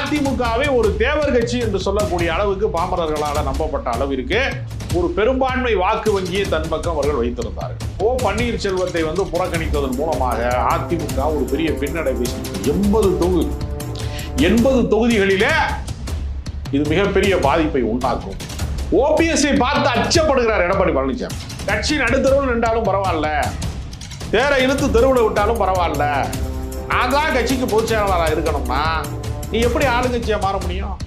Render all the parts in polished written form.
அதிமுகவை ஒரு தேவர் கட்சி என்று சொல்லக்கூடிய அளவுக்கு பாமரர்களால் நம்பப்பட்ட அளவிற்கு ஒரு பெரும்பான்மை வாக்கு வங்கியை தன் பக்கம் அவர்கள் வைத்திருந்தார்கள். ஓ பன்னீர்செல்வத்தை புறக்கணித்ததன் மூலமாக அதிமுக ஒரு பெரிய பின்னடைவை 80 தொகுதிகளிலே இது மிகப்பெரிய பாதிப்பை உண்டாக்கும். ஓபிஎஸ்ஐ பார்த்து அச்சப்படுகிறார் எடப்பாடி பழனிசாமி. கட்சி நடுத்தருவில் நின்றாலும் பரவாயில்ல, தேரை இழுத்து தெருவில் விட்டாலும் பரவாயில்ல, நான் தான் கட்சிக்கு பொதுச் செயலாளராக இருக்கணும்னா நீ எப்படி ஆளுங்கட்சியாக மாற முடியும்?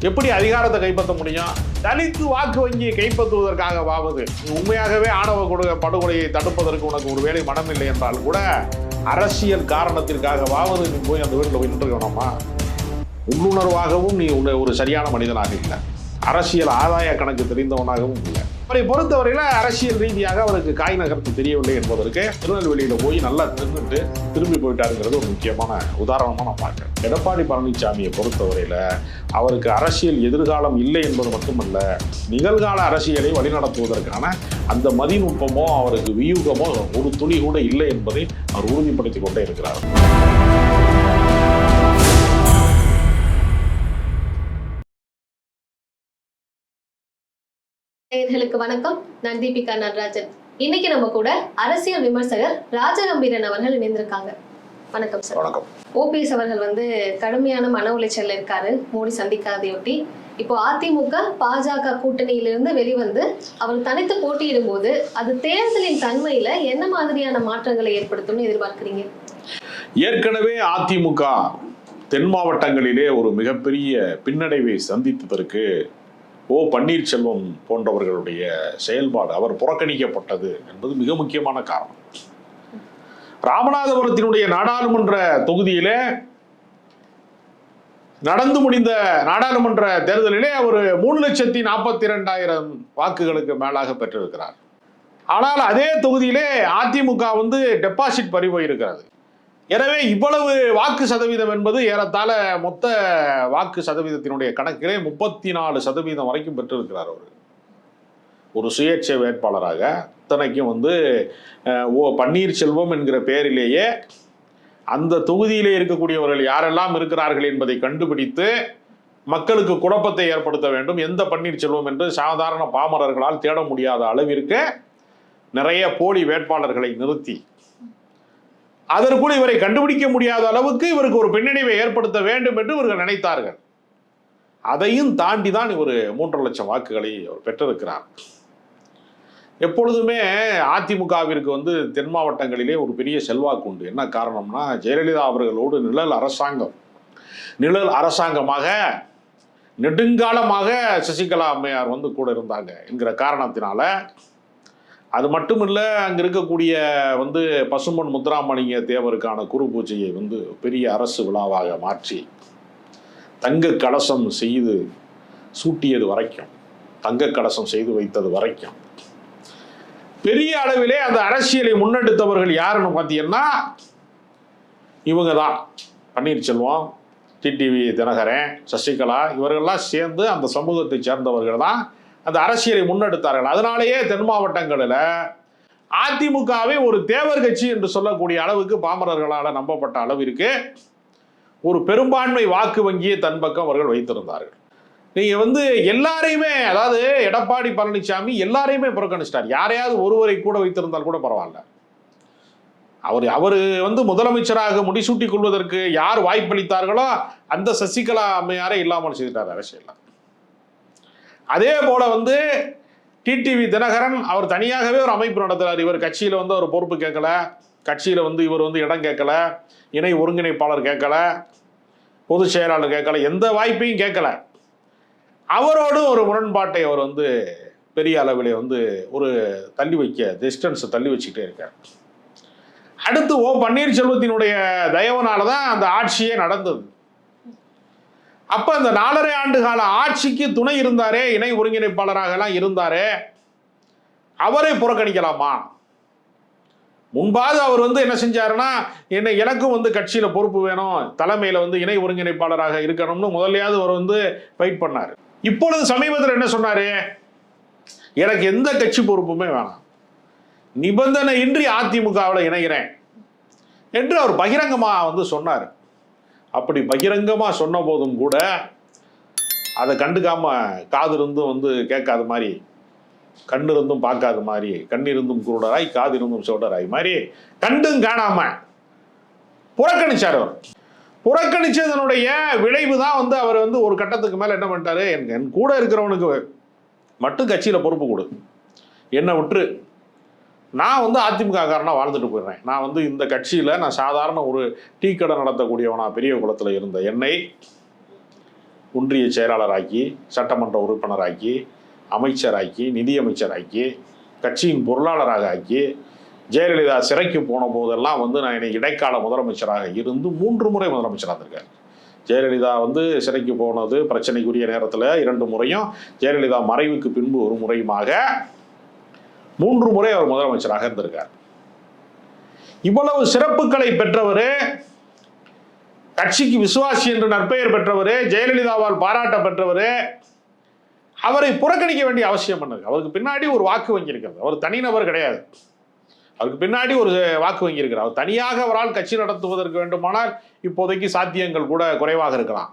எப்படி அதிகாரத்தை கைப்பற்ற முடியும்? தலித்து வாக்கு வங்கியை கைப்பற்றுவதற்காகவாவது நீ உண்மையாகவே ஆணவ படுகொலையை தடுப்பதற்கு உனக்கு ஒரு வேலை மனமில்லை என்றால் கூட அரசியல் காரணத்திற்காகவாவது நீ போய் அந்த வீட்டில் போய் நின்றுக்கணுமா? உள்ளுணர்வாகவும் நீ ஒரு சரியான மனிதனாக இல்லை, அரசியல் ஆதாய கணக்கு தெரிந்தவனாகவும் இல்லை. அவரை பொறுத்தவரையில் அரசியல் ரீதியாக அவருக்கு காய் நகர்த்து தெரியவில்லை என்பதற்கு திருநெல்வேலியில் போய் நல்லா தின்னுட்டு திரும்பி போயிட்டாருங்கிறது ஒரு முக்கியமான உதாரணமாக நான் பார்க்கிறேன். எடப்பாடி பழனிசாமியை பொறுத்தவரையில் அவருக்கு அரசியல் எதிர்காலம் இல்லை என்பது மட்டுமல்ல, நிகழ்கால அரசியலை வழிநடத்துவதற்கான அந்த மதிநுட்பமோ அவருக்கு வியூகமோ ஒரு துளி கூட இல்லை என்பதை அவர் உறுதிப்படுத்திக் கொண்டே இருக்கிறார். நேயர்களுக்கு வணக்கம். நான் தீபிகா நடராஜன். இன்னைக்கு நம்ம கூட அரசியல் விமர்சகர் ராஜகம்பீரன் அவர்கள் இணைந்திருக்காங்க. வணக்கம் சார். வணக்கம். ஓபிஎஸ் அவர்கள் கடுமையான மன உளைச்சல் இருக்காரு மோடி சந்திக்காதையொட்டி. இப்போ அதிமுக பாஜக கூட்டணியிலிருந்து வெளிவந்து அவர் தனித்து போட்டியிடும் போது அது தேர்தலின் தன்மையில என்ன மாதிரியான மாற்றங்களை ஏற்படுத்தும்னு எதிர்பார்க்கிறீங்க? ஏற்கனவே அதிமுக தென் மாவட்டங்களிலே ஒரு மிகப்பெரிய பின்னடைவை சந்தித்ததற்கு ஓ பன்னீர்செல்வம் போன்றவர்களுடைய செயல்பாடு, அவர் புறக்கணிக்கப்பட்டது என்பது மிக முக்கியமான காரணம். ராமநாதபுரத்தினுடைய நாடாளுமன்ற தொகுதியிலே நடந்து முடிந்த நாடாளுமன்ற தேர்தலிலே அவர் 3,42,000 வாக்குகளுக்கு மேலாக பெற்றிருக்கிறார். ஆனால் அதே தொகுதியிலே அதிமுக டெபாசிட் பறிபோய் இருக்கிறது. எனவே இவ்வளவு வாக்கு சதவீதம் என்பது ஏறத்தாழ மொத்த வாக்கு சதவீதத்தினுடைய கணக்கிலே 34% வரைக்கும் பெற்றிருக்கிறார். அவர் ஒரு சுயேட்சை வேட்பாளராக இத்தனைக்கும் ஓ பன்னீர்செல்வம் என்கிற பெயரிலேயே அந்த தொகுதியிலே இருக்கக்கூடியவர்கள் யாரெல்லாம் இருக்கிறார்கள் என்பதை கண்டுபிடித்து மக்களுக்கு குழப்பத்தை ஏற்படுத்த வேண்டும். எந்த பன்னீர்செல்வம் என்று சாதாரண பாமரர்களால் தேட முடியாத அளவிற்கு நிறைய போலி வேட்பாளர்களை நிறுத்தி அதற்குள் இவரை கண்டுபிடிக்க முடியாத அளவுக்கு இவருக்கு ஒரு பின்னடைவை ஏற்படுத்த வேண்டும் என்று இவர்கள் நினைத்தார்கள். அதையும் தாண்டி தான் இவர் 3 லட்சம் வாக்குகளை அவர் பெற்றிருக்கிறார். எப்பொழுதுமே அதிமுகவிற்கு தென் மாவட்டங்களிலே ஒரு பெரிய செல்வாக்கு உண்டு. என்ன காரணம்னா, ஜெயலலிதா அவர்களோடு நிழல் அரசாங்கமாக நெடுங்காலமாக சசிகலா அம்மையார் கூட இருந்தாங்க என்கிற காரணத்தினால, அது மட்டும் இல்லை, அங்கே இருக்கக்கூடிய பசும்பொன் முத்துராமலிங்க தேவருக்கான குரு பூஜையை பெரிய அரசு விழாவாக மாற்றி தங்க கலசம் செய்து சூட்டியது வரைக்கும், தங்க கலசம் செய்து வைத்தது வரைக்கும் பெரிய அளவிலே அந்த அரசியலை முன்னெடுத்தவர்கள் யாருன்னு பார்த்தீங்கன்னா இவங்க தான். பன்னீர்செல்வம், டிடிவி தினகரன், சசிகலா இவர்கள்லாம் சேர்ந்து அந்த சமூகத்தை சேர்ந்தவர்கள் தான் அந்த அரசியலை முன்னெடுத்தார்கள். அதனாலேயே தென் மாவட்டங்களில் அதிமுகவை ஒரு தேவர் கட்சி என்று சொல்லக்கூடிய அளவுக்கு பாமரர்களால் நம்பப்பட்ட அளவிற்கு ஒரு பெரும்பான்மை வாக்கு வங்கியை தன் பக்கம் அவர்கள் வைத்திருந்தார்கள். நீங்க எல்லாரையுமே, அதாவது எடப்பாடி பழனிசாமி எல்லாரையுமே புறக்கணிச்சிட்டார். யாரையாவது ஒருவரை கூட வைத்திருந்தால் கூட பரவாயில்ல. அவர் முதலமைச்சராக முடிசூட்டிக் கொள்வதற்கு யார் வாய்ப்பளித்தார்களோ அந்த சசிகலா அம்மையாரை இல்லாமல் செய்துட்டார் அரசியல். அதே போல டிடிவி தினகரன் அவர் தனியாகவே ஒரு அமைப்பு நடத்துறார். இவர் கட்சியில் அவர் பொறுப்பு கேட்கல, கட்சியில் இவர் இடம் கேட்கல, இணை ஒருங்கிணைப்பாளர் கேட்கல, பொதுச் செயலாளர் கேட்கல, எந்த வாய்ப்பையும் கேட்கல. அவரோடு ஒரு முரண்பாட்டை அவர் பெரிய அளவிலே ஒரு டிஸ்டன்ஸை தள்ளி வச்சுக்கிட்டே இருக்கார். அடுத்து ஓ பன்னீர்செல்வத்தினுடைய தயவுனால தான் அந்த ஆட்சியே நடந்தது. அப்ப அந்த 4.5 ஆண்டு கால ஆட்சிக்கு துணை இருந்தாரே, இணை ஒருங்கிணைப்பாளராக எல்லாம் இருந்தாரே, அவரை புறக்கணிக்கலாமா? முன்பாவது அவர் என்ன செஞ்சாருன்னா, எனக்கும் கட்சியில பொறுப்பு வேணும், தலைமையில இணை ஒருங்கிணைப்பாளராக இருக்கணும்னு முதல்லையாவது அவர் ஃபைட் பண்ணாரு. இப்பொழுது சமீபத்தில் என்ன சொன்னாரு? எனக்கு எந்த கட்சி பொறுப்புமே வேணாம், நிபந்தனையின்றி அதிமுகவில் இணைகிறேன் என்று அவர் பகிரங்கமா சொன்னார். அப்படி பகிரங்கமா சொன்ன போதும் கூட அதை கண்டுக்காம காது இருந்தும் வந்து கேட்காத மாதிரி, கண்ணு இருந்தும் பார்க்காத மாதிரி, கண்ணிருந்தும் குருடராய் காது இருந்தும் சோடராய் மாதிரி கண்டும் காணாம புறக்கணிச்சார். அவர் புறக்கணிச்சதனுடைய விளைவு தான் வந்து அவர் வந்து ஒரு கட்டத்துக்கு மேல என்ன பண்ணிட்டாரு, என் கூட இருக்கிறவனுக்கு மட்டும் கட்சியில பொறுப்பு கொடு, என்னை விட்டுரு, நான் வந்து அதிமுக காரனா வாழ்ந்துட்டு போயிடுறேன், நான் வந்து இந்த கட்சியில நான் சாதாரண ஒரு டீ கடை நடத்தக்கூடியவனா பெரிய குளத்துல இருந்த என்னை ஒன்றிய செயலாளராக்கி, சட்டமன்ற உறுப்பினராக்கி, அமைச்சராக்கி, நிதியமைச்சராக்கி, கட்சியின் பொருளாளராக ஆக்கி, ஜெயலலிதா சிறைக்கு போன போதெல்லாம் வந்து நான் என்னை இடைக்கால முதலமைச்சராக இருந்து 3 முறை முதலமைச்சராக இருந்திருக்கேன். ஜெயலலிதா வந்து சிறைக்கு போனது பிரச்சனைக்குரிய நேரத்தில் 2 முறையும், ஜெயலலிதா மறைவுக்கு பின்பு 1 முறையுமாக 3 முறை அவர் முதலமைச்சராக இருந்திருக்கார். இவ்வளவு சிறப்புகளை பெற்றவர், கட்சிக்கு விசுவாசி என்று நற்பெயர் பெற்றவர், ஜெயலலிதாவால் பாராட்ட பெற்றவர், அவரை புறக்கணிக்க வேண்டிய அவசியம் பண்ணது. அவருக்கு பின்னாடி ஒரு வாக்கு வங்கி இருக்கிறது. அவர் தனிநபர் கிடையாது, அவருக்கு பின்னாடி ஒரு வாக்கு வங்கி இருக்கிறார். அவர் தனியாக அவரால் கட்சி நடத்துவதற்கு வேண்டுமானால் இப்போதைக்கு சாத்தியங்கள் கூட குறைவாக இருக்கலாம்.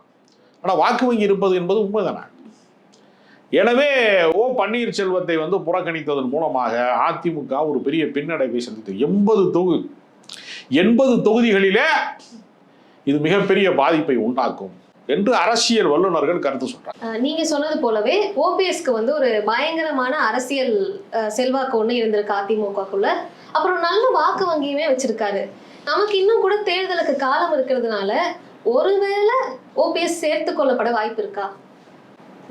ஆனால் வாக்கு வங்கி இருப்பது என்பது உண்மைதானே. எனவே ஓ பன்னீர்செல்வத்தை வந்து புறக்கணித்ததன் மூலமாக அதிமுக ஒரு பெரிய பின்னடைவை சந்தித்தது. 80 தொகுதிகளிலே இது மிகப்பெரிய பாதிப்பை உண்டாக்கும் என்று அரசியல் வல்லுநர்கள் கருத்து சொல்றாங்க. நீங்க சொன்னது போலவே ஓபிஎஸ்க்கு வந்து ஒரு பயங்கரமான அரசியல் செல்வாக்கு ஒண்ணு இருந்திருக்கு அதிமுகக்குள்ள. அப்புறம் நல்ல வாக்கு வங்கியுமே வச்சிருக்காரு. நமக்கு இன்னும் கூட தேர்தலுக்கு காலம் இருக்கிறதுனால ஒருவேளை ஓபிஎஸ் சேர்த்து கொள்ளப்பட வாய்ப்பு இருக்கா?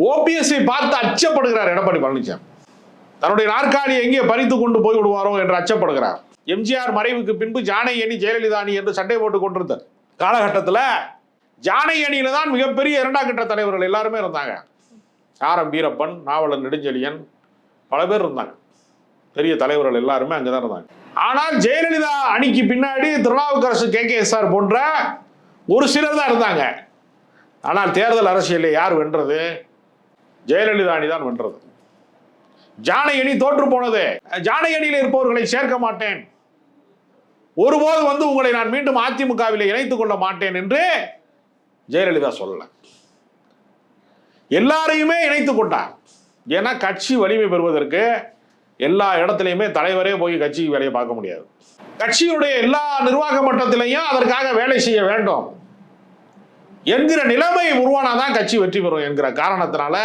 ஓபிஎஸ்ஐ பார்த்து அச்சப்படுகிறார் எடப்பாடி பழனிசாமி. தன்னுடைய நாற்காலியை எங்கே பறித்து கொண்டு போய் விடுவாரோ என்று அச்சப்படுகிறார். எம்ஜிஆர் மறைவுக்கு பின்பு ஜானை அணி ஜெயலலிதா அணி என்று சண்டை போட்டுக் கொண்டிருந்தார் காலகட்டத்தில் ஜானை அணியில தான் மிகப்பெரிய 2ஆம் கட்ட தலைவர்கள் எல்லாருமே இருந்தாங்க. ஆர்.எம். வீரப்பன், நாவலர் நெடுஞ்செழியன், பல பேர் இருந்தாங்க. பெரிய தலைவர்கள் எல்லாருமே அங்கதான் இருந்தாங்க. ஆனால் ஜெயலலிதா அணிக்கு பின்னாடி திருநாவுக்கரசு, KKSR போன்ற ஒரு சிலர் தான் இருந்தாங்க. ஆனால் தேர்தல் அரசியலில் யார் வென்றது? ஜெயலலிதா அணி தான் வென்றது. ஜானை அணி தோற்று போனது. ஜானை அணியில் இருப்பவர்களை சேர்க்க மாட்டேன், ஒருபோது வந்து உங்களை நான் மீண்டும் அதிமுகவில் இணைத்துக் கொள்ள மாட்டேன் என்று ஜெயலலிதா சொல்லல. எல்லாரையுமே இணைத்துக் கொண்டார். ஏன்னா கட்சி வலிமை பெறுவதற்கு எல்லா இடத்திலையுமே தலைவரே போய் கட்சிக்கு வேலையை பார்க்க முடியாது. கட்சியுடைய எல்லா நிர்வாக மட்டத்திலையும் அதற்காக வேலை செய்ய வேண்டும் என்கிற நிலைமை உருவானாதான் கட்சி வெற்றி பெறும் என்கிற காரணத்தினால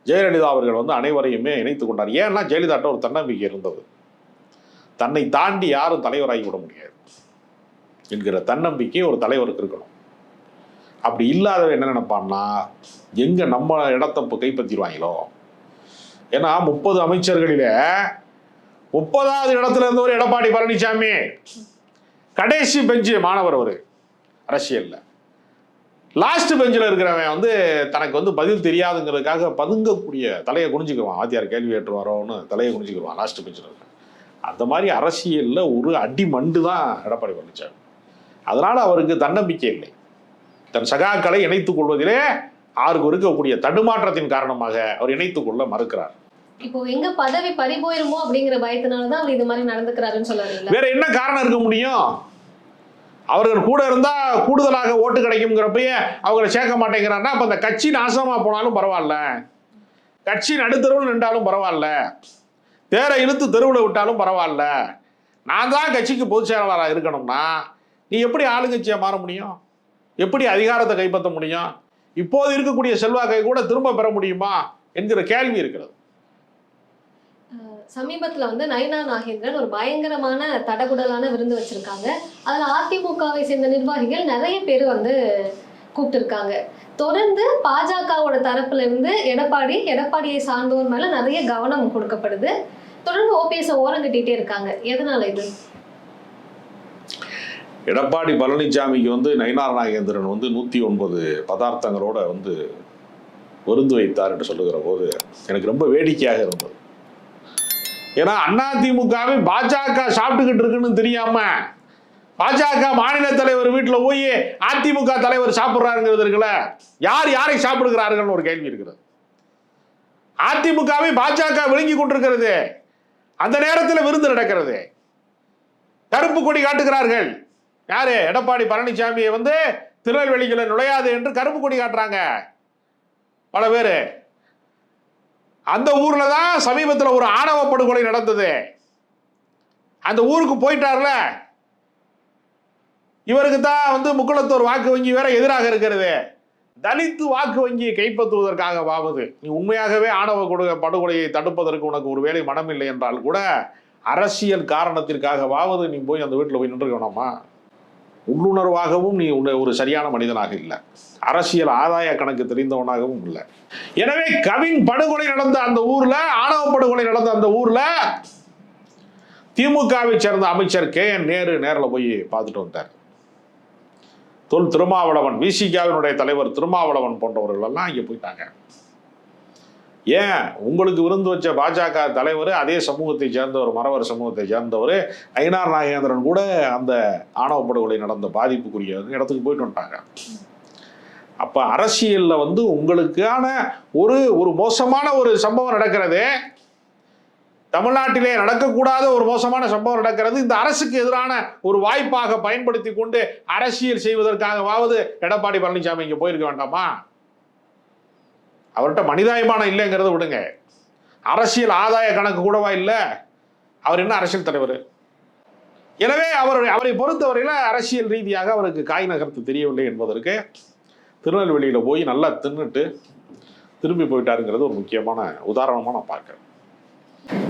ஜெயலலிதா அவர்கள் வந்து அனைவரையுமே இணைத்துக் கொண்டார். ஏன்னா ஜெயலலிதாட்ட ஒரு தன்னம்பிக்கை இருந்தது. தன்னை தாண்டி யாரும் தலைவராகி விட முடியாது என்கிற தன்னம்பிக்கை ஒரு தலைவருக்கு இருக்கணும். அப்படி இல்லாதவன் என்ன நினைப்பான்னா, எங்க நம்ம இடத்தை கைப்பற்றிடுவாங்களோ. ஏன்னா 30 அமைச்சர்களில 30வது இடத்துல இருந்தவர் எடப்பாடி பழனிசாமி. கடைசி பெஞ்சு மாணவர் அவர் அரசியல்ல. லாஸ்ட் பெஞ்சில் இருக்கிறவன் வந்து தனக்கு வந்து பதில் தெரியாதுங்கிறதுக்காக பதுங்கக்கூடிய, தலையை குனிஞ்சுக்குவான். வாத்தியார் கேள்வி ஏற்றுவாரோன்னு தலையை குனிஞ்சுக்குவான் லாஸ்ட் பெஞ்சில் இருக்க. அந்த மாதிரி அரசியல்ல ஒரு அடி மண்டு தான் எடப்பாடி பழனிசாமி. அதனால அவருக்கு தன்னம்பிக்கை இல்லை. தன் சகாக்களை இணைத்துக் கொள்வதிலே அவருக்கு இருக்கக்கூடிய தடுமாற்றத்தின் காரணமாக அவர் இணைத்துக் கொள்ள மறுக்கிறார். இப்போ எங்க பதவி பறி போயிருமோ அப்படிங்கிற பயத்தினாலதான் அவர் இது மாதிரி நடந்துக்கிறாருன்னு சொல்றாரு. வேற என்ன காரணம் இருக்க முடியும்? அவர்கள் கூட இருந்தா கூடுதலாக ஓட்டு கிடைக்கும்ங்கிறப்பயே அவங்களை சேர்க்க மாட்டேங்கிறாருன்னா அப்ப அந்த கட்சி நாசமா போனாலும் பரவாயில்ல, கட்சி நடுத்தருவில் நின்றாலும் பரவாயில்ல, தேரை இழுத்து தெருவில் விட்டாலும் பரவாயில்ல, நான் தான் கட்சிக்கு பொதுச் செயலாளராக இருக்கணும்னா நீ எப்படி ஆளுங்கட்சியா மாற முடியும்? எப்படி அதிகாரத்தை கைப்பற்ற முடியும்? இப்போது இருக்கக்கூடிய செல்வாக்கை கூட திரும்ப பெற முடியுமா என்கிற கேள்வி இருக்கிறது. சமீபத்துல வந்து நயினா நாகேந்திரன் ஒரு பயங்கரமான தடகுடலான விருந்து வச்சிருக்காங்க. அதுல அதிமுகவை சேர்ந்த நிர்வாகிகள் நிறைய பேர் வந்து கூப்பிட்டு இருக்காங்க. தொடர்ந்து பாஜகவோட தரப்புல இருந்து எடப்பாடியை சார்ந்தவர் மேல நிறைய கவனம் கொடுக்கப்படுது. தொடர்ந்து ஓபிஎஸ் ஓரம் கட்டிட்டே இருக்காங்க. எதனால இது? எடப்பாடி பழனிசாமிக்கு வந்து நயினார் நாகேந்திரன் வந்து 109 பதார்த்தங்களோட வந்து விருந்து வைத்தார் என்று சொல்லுகிற போது எனக்கு ரொம்ப வேடிக்கையாக இருந்தது. ஏன்னா அதிமுகவை பாஜக சாப்பிட்டுக்கிட்டு இருக்குன்னு தெரியாம பாஜக மாநில தலைவர் வீட்டில் போய் அதிமுக தலைவர் சாப்பிட்றாருங்கிறது இருக்குல்ல, யார் யாரை சாப்பிடுகிறார்கள் ஒரு கேள்வி இருக்கிறது. அதிமுகவை பாஜக விழுங்கி கொண்டிருக்கிறது. அந்த நேரத்தில் விருந்து நடக்கிறது. கருப்பு கொடி காட்டுகிறார்கள். யாரு? எடப்பாடி பழனிசாமியை வந்து திருநெல்வேலிக்குள்ள நுழையாது என்று கருப்பு கொடி காட்டுறாங்க பல பேர். அந்த ஊர்ல தான் சமீபத்தில் ஒரு ஆணவ படுகொலை நடந்தது. அந்த ஊருக்கு போயிட்டார்ல, இவருக்கு தான் முக்குளத்தூர் வாக்கு வங்கி வேற எதிராக இருக்கிறது. தலித்து வாக்கு வங்கியை கைப்பற்றுவதற்காகவாவது, நீ உண்மையாகவே ஆணவ படுகொலையை தடுப்பதற்கு உனக்கு ஒரு வேலை மனம் இல்லை என்றால் கூட அரசியல் காரணத்திற்காகவாவது நீ போய் அந்த வீட்டில் போய் நின்று வேணாமா? உள்ளுணர்வாகவும் நீ ஒரு சரியான மனிதனாக இல்லை, அரசியல் ஆதாய கணக்கு தெரிந்தவனாகவும் இல்லை. எனவே கவின் படுகொலை நடந்த அந்த ஊர்ல, ஆணவ படுகொலை நடந்த அந்த ஊர்ல திமுகவை சேர்ந்த அமைச்சர் KN நேரு நேரில் போய் பார்த்துட்டு வந்தார். தொல் திருமாவளவன், விசிகாவினுடைய தலைவர் திருமாவளவன் போன்றவர்கள் எல்லாம் இங்கே போயிட்டாங்க. ஏன், உங்களுக்கு விருந்து வச்ச பாஜக தலைவர் அதே சமூகத்தை சேர்ந்தவர், மறவர் சமூகத்தை சேர்ந்தவர் ஐனார் நாகேந்திரன் கூட அந்த ஆணவ படுகொலை நடந்த பாதிப்புக்குரிய இடத்துக்கு போயிட்டு வந்துட்டாங்க. அப்ப அரசியல்ல உங்களுக்கான ஒரு மோசமான ஒரு சம்பவம் நடக்கிறது, தமிழ்நாட்டிலே நடக்கக்கூடாத ஒரு மோசமான சம்பவம் நடக்கிறது. இந்த அரசுக்கு எதிரான ஒரு வாய்ப்பாக பயன்படுத்தி கொண்டு அரசியல் செய்வதற்காகவாவது எடப்பாடி பழனிசாமி இங்க போயிருக்க வேண்டாமா? அவர்கிட்ட மனிதாயமானம் இல்லைங்கிறத விடுங்க, அரசியல் ஆதாய கணக்கு கூடவா இல்லை? அவர் என்ன அரசியல் தலைவர்? எனவே அவரை பொறுத்தவரையில் அரசியல் ரீதியாக அவருக்கு காய் நகர்த்து தெரியவில்லை என்பதற்கு திருநெல்வேலியில போய் நல்லா தின்னுட்டு திரும்பி போயிட்டாருங்கிறது ஒரு முக்கியமான உதாரணமா நான் பார்க்கிறேன்.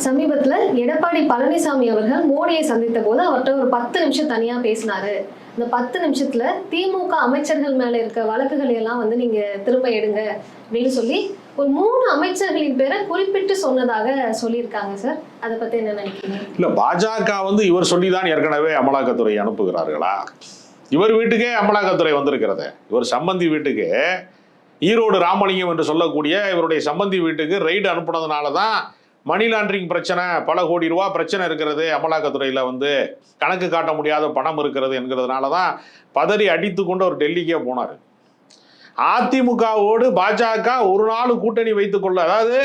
சமீபத்துல எடப்பாடி பழனிசாமி அவர்கள் மோடியை சந்தித்த போது அவர்கிட்ட ஒரு 10 நிமிஷம் தனியா பேசினாரு. இந்த 10 நிமிஷத்துல திமுக அமைச்சர்கள் மேல இருக்க வழக்குகளை எல்லாம் நீங்க திரும்ப எடுங்க அப்படின்னு சொல்லி ஒரு 3 அமைச்சர்களின் பேரை குறிப்பிட்டு சொன்னதாக சொல்லியிருக்காங்க சார். அதை பத்தி என்ன நினைக்கிறீங்க? இல்ல, பாஜக இவர் சொல்லிதான் ஏற்கனவே அமலாக்கத்துறை அனுப்புகிறார்களா? இவர் வீட்டுக்கே அமலாக்கத்துறை வந்திருக்கிறது. இவர் சம்பந்தி வீட்டுக்கு, ஈரோடு ராமலிங்கம் என்று சொல்லக்கூடிய இவருடைய சம்பந்தி வீட்டுக்கு ரெய்டு அனுப்புனதுனாலதான் மணி லாண்டரிங் பிரச்சனை, பல கோடி ரூபா பிரச்சனை இருக்கிறது, அமலாக்கத்துறையில் கணக்கு காட்ட முடியாத பணம் இருக்கிறது என்கிறதுனால தான் பதறி அடித்து கொண்டு அவர் டெல்லிக்கே போனார். அதிமுகவோடு பாஜக ஒரு நாள் கூட்டணி வைத்துக் கொள்ள, அதாவது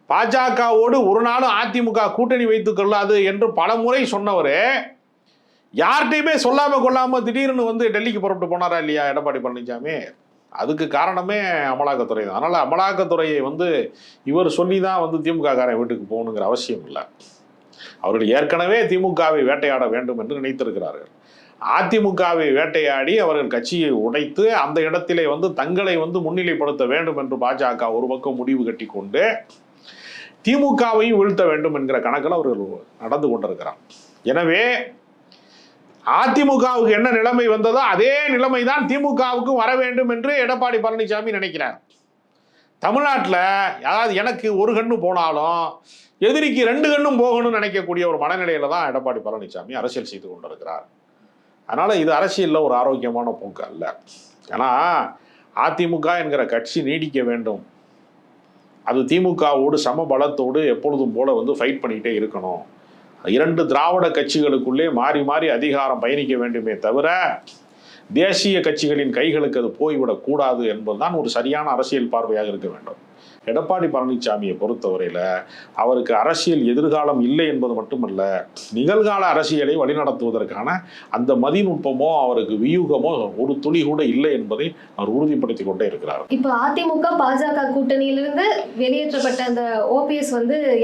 பாஜகவோடு ஒரு நாள் அதிமுக கூட்டணி வைத்துக் கொள்ளாது என்று பல முறை சொன்னவர் யார்கிட்டையுமே சொல்லாம கொள்ளாம திடீர்னு டெல்லிக்கு புறப்பட்டு போனாரா இல்லையா எடப்பாடி பழனிசாமி? அதுக்கு காரணமே அமலாக்கத்துறை தான். அதனால அமலாக்கத்துறையை இவர் சொல்லி தான் திமுக காரன் வீட்டுக்கு போகணுங்கிற அவசியம் இல்லை. அவர்கள் ஏற்கனவே திமுகவை வேட்டையாட வேண்டும் என்று நினைத்திருக்கிறார்கள். அதிமுகவை வேட்டையாடி அவர்கள் கட்சியை உடைத்து அந்த இடத்திலே தங்களை முன்னிலைப்படுத்த வேண்டும் என்று பாஜக ஒரு பக்கம் முடிவு கட்டி கொண்டு திமுகவையும் வீழ்த்த வேண்டும் என்கிற கணக்கில் அவர்கள் நடந்து கொண்டிருக்கிறார். எனவே அதிமுகவுக்கு என்ன நிலைமை வந்ததோ அதே நிலைமை தான் திமுகவுக்கும் வர வேண்டும் என்று எடப்பாடி பழனிசாமி நினைக்கிறார். தமிழ்நாட்டில் அதாவது எனக்கு ஒரு கண்ணு போனாலும் எதிரிக்கு 2 கண்ணும் போகணும்னு நினைக்கக்கூடிய ஒரு மனநிலையில தான் எடப்பாடி பழனிசாமி அரசியல் செய்து கொண்டிருக்கிறார். அதனால இது அரசியலில் ஒரு ஆரோக்கியமான போக்கு அல்ல. ஏன்னா அதிமுக என்கிற கட்சி நீடிக்க வேண்டும், அது திமுகவோடு சம பலத்தோடு எப்பொழுதும் போல ஃபைட் பண்ணிக்கிட்டே இருக்கணும். 2 திராவிட கட்சிகளுக்குள்ளே மாறி மாறி அதிகாரம் பயணிக்க வேண்டுமே தவிர தேசிய கட்சிகளின் கைகளுக்கு அது போய்விடக் கூடாது என்பதுதான் ஒரு சரியான அரசியல் பார்வையாக இருக்க வேண்டும். எடப்பாடி பழனிசாமியை பொறுத்தவரையில அவருக்கு அரசியல் எதிர்காலம் இல்லை என்பது மட்டுமல்ல, நிகழ்கால அரசியலை வழிநடத்துவதற்கான அந்த மதிநுட்பமோ அவருக்கு வியூகமோ ஒரு துளி கூட இல்லை என்பதை அவர் உறுதிப்படுத்திக் கொண்டே இருக்கிறார். இப்ப அதிமுக பாஜக கூட்டணியிலிருந்து வெளியேற்றப்பட்ட அந்த OPS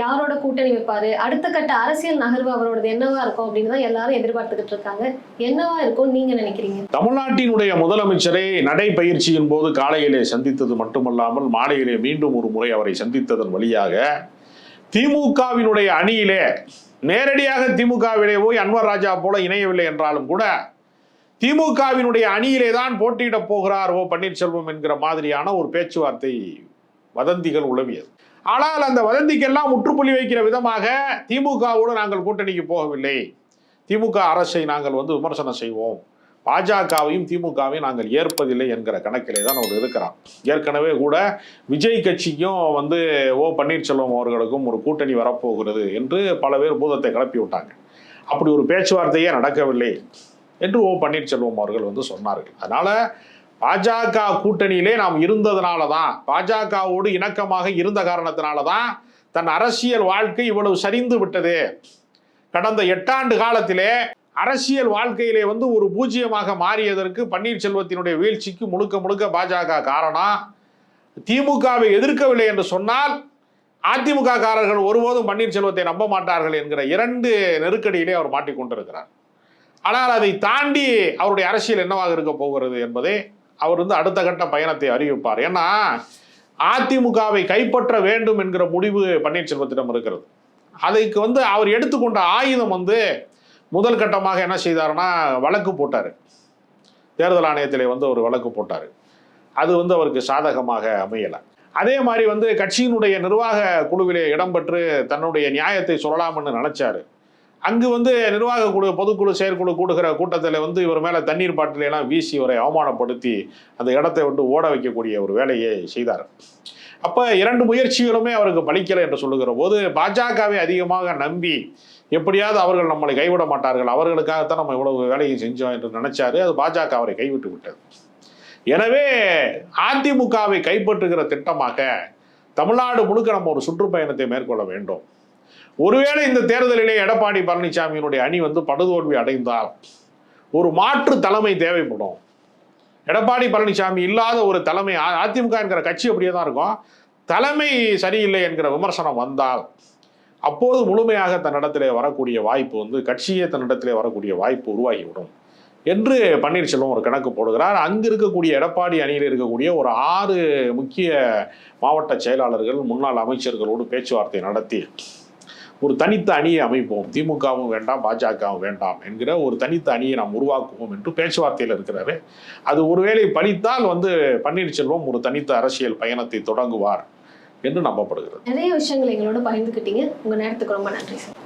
யாரோட கூட்டணி வைப்பாரு, அடுத்த கட்ட அரசியல் நகர்வு அவரோடது என்னவா இருக்கும் அப்படின்னு தான் எல்லாரும் எதிர்பார்த்துக்கிட்டு இருக்காங்க. என்னவா இருக்கும் நீங்க நினைக்கிறீங்க? தமிழ்நாட்டினுடைய முதலமைச்சரை நடைபயிற்சியின் போது காலையிலே சந்தித்தது மட்டுமல்லாமல் மாலையிலே மீண்டும் ஒரு முறை அவரை சந்தித்ததன் வழியாக திமுகவினுடைய அணியிலே நேரடியாக திமுகவிலே போய் அன்வர் ராஜா போல இணையவில்லை என்றாலும் கூட திமுகவினுடைய அணியிலே தான் போட்டியிட போகிறார் பன்னீர்செல்வம் என்கிற மாதிரியான ஒரு பேச்சுவார்த்தை வதந்திகள் உலவியது. ஆனால் அந்த வதந்திக்கெல்லாம் முற்றுப்புள்ளி வைக்கிற விதமாக திமுகவோடு நாங்கள் கூட்டணிக்கு போகவில்லை, திமுக அரசை நாங்கள் விமர்சனம் செய்வோம், பாஜகவையும் திமுகவையும் நாங்கள் ஏற்பதில்லை என்கிற கணக்கிலே தான் அவர் இருக்கிறார். ஏற்கனவே கூட விஜய் கட்சிக்கும் பன்னீர்செல்வம் அவர்களுக்கும் ஒரு கூட்டணி வரப்போகிறது என்று பல பேர் பூதத்தை கிளப்பி விட்டாங்க. அப்படி ஒரு பேச்சுவார்த்தையே நடக்கவில்லை என்று பன்னீர்செல்வம் அவர்கள் சொன்னார்கள். அதனால பாஜக கூட்டணியிலே நாம் இருந்ததுனால தான், பாஜகவோடு இணக்கமாக இருந்த காரணத்தினால தான் தன் அரசியல் வாழ்க்கை இவ்வளவு சரிந்து விட்டது. கடந்த 8 ஆண்டு காலத்திலே அரசியல் வாழ்க்கையிலே வந்து ஒரு பூஜ்ஜியமாக மாறியதற்கு பன்னீர்செல்வத்தினுடைய வீழ்ச்சிக்கு முழுக்க முழுக்க பாஜக காரணம். திமுகவை எதிர்க்கவில்லை என்று சொன்னால் அதிமுக காரர்கள் ஒருபோதும் பன்னீர்செல்வத்தை நம்ப மாட்டார்கள் என்கிற 2 நெருக்கடியிலே அவர் மாட்டிக்கொண்டிருக்கிறார். ஆனால் அதை தாண்டி அவருடைய அரசியல் என்னவாக இருக்க போகிறது என்பதை அவர் வந்து அடுத்த கட்ட பயணத்தை அறிவிப்பார். ஏன்னா அதிமுகவை கைப்பற்ற வேண்டும் என்கிற முடிவு பன்னீர்செல்வத்திடம் இருக்கிறது. அதுக்கு வந்து அவர் எடுத்துக்கொண்ட ஆயுதம் வந்து முதல் கட்டமாக என்ன செய்தார்னா வழக்கு போட்டார். தேர்தல் ஆணையத்திலே வந்து ஒரு வழக்கு போட்டார். அது வந்து அவருக்கு சாதகமாக அமையலை. அதே மாதிரி வந்து கட்சியினுடைய நிர்வாக குழுவிலே இடம்பெற்று தன்னுடைய நியாயத்தை சொல்லலாம்னு நினைச்சாரு. அங்கு வந்து நிர்வாக குழு, பொதுக்குழு, செயற்குழு கூடுகிற கூட்டத்தில் வந்து இவர் மேலே தண்ணீர் பாட்டிலாம் வீசி இவரை அவமானப்படுத்தி அந்த இடத்தை விட்டு ஓட வைக்கக்கூடிய ஒரு வேலையை செய்தார். அப்போ 2 முயற்சிகளுமே அவருக்கு பலிக்கலை என்று சொல்லுகிற போது பாஜகவை அதிகமாக நம்பி எப்படியாவது அவர்கள் நம்மளை கைவிட மாட்டார்கள், அவர்களுக்காகத்தான் நம்ம இவ்வளவு வேலையை செஞ்சோம் என்று நினைச்சாரு. அது பாஜக அவரை கைவிட்டு விட்டது. எனவே அதிமுகவை கைப்பற்றுகிற திட்டமாக தமிழ்நாடு முழுக்க நம்ம ஒரு சுற்றுப்பயணத்தை மேற்கொள்ள வேண்டும். ஒருவேளை இந்த தேர்தலிலே எடப்பாடி பழனிசாமியினுடைய அணி வந்து படுதோல்வி அடைந்தால் ஒரு மாற்று தலைமை தேவைப்படும். எடப்பாடி பழனிசாமி இல்லாத ஒரு தலைமை, அதிமுக என்கிற கட்சி அப்படியே தான் இருக்கும், தலைமை சரியில்லை என்கிற விமர்சனம் வந்தால் அப்போது முழுமையாக தன்னிடத்திலே வரக்கூடிய வாய்ப்பு வந்து கட்சியே தன்னிடத்திலே வரக்கூடிய வாய்ப்பு உருவாகிவிடும் என்று பன்னீர்செல்வம் ஒரு கணக்கு போடுகிறார். அங்கு இருக்கக்கூடிய எடப்பாடி அணியில் இருக்கக்கூடிய ஒரு 6 முக்கிய மாவட்ட செயலாளர்கள், முன்னாள் அமைச்சர்களோடு பேச்சுவார்த்தை நடத்தி ஒரு தனித்த அணியை அமைப்போம், திமுகவும் வேண்டாம் பாஜகவும் வேண்டாம் என்கிற ஒரு தனித்த அணியை நாம் உருவாக்குவோம் என்று பேச்சுவார்த்தையில் இருக்கிறாரு. அது ஒருவேளை பலித்தால் வந்து பன்னீர்செல்வம் ஒரு தனித்த அரசியல் பயணத்தை தொடங்குவார் என்று நம்பப்படுகிறது. நிறைய விஷயங்களை எங்களோட பகிர்ந்துக்கிட்டீங்க. உங்க நேரத்துக்கு ரொம்ப நன்றி சார்.